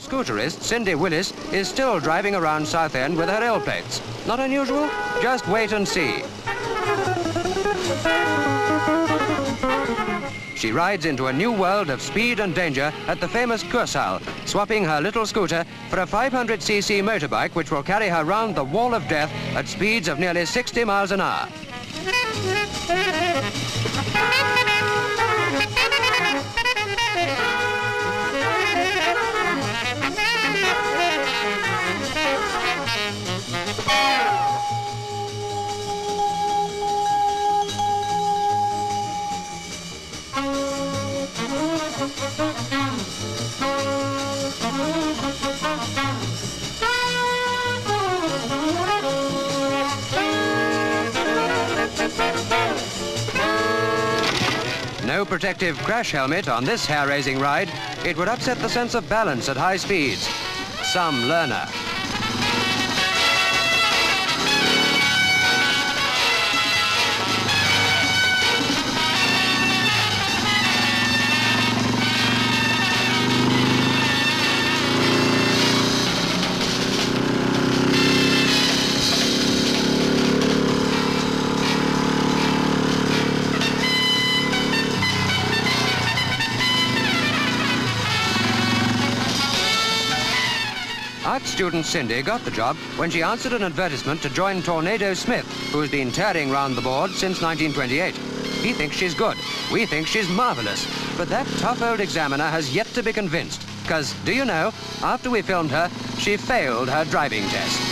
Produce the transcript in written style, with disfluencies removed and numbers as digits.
Scooterist Cindy Willis is still driving around Southend with her L plates. Not unusual? Just wait and see. She rides into a new world of speed and danger at the famous Kursaal, swapping her little scooter for a 500cc motorbike which will carry her round the wall of death at speeds of nearly 60 miles an hour. No protective crash helmet on this hair-raising ride. It would upset the sense of balance at high speeds. Some learner. Art student Cindy got the job when she answered an advertisement to join Tornado Smith, who's been tearing round the board since 1928. He thinks she's good. We think she's marvelous. But that tough old examiner has yet to be convinced. Because, do you know, after we filmed her, she failed her driving test.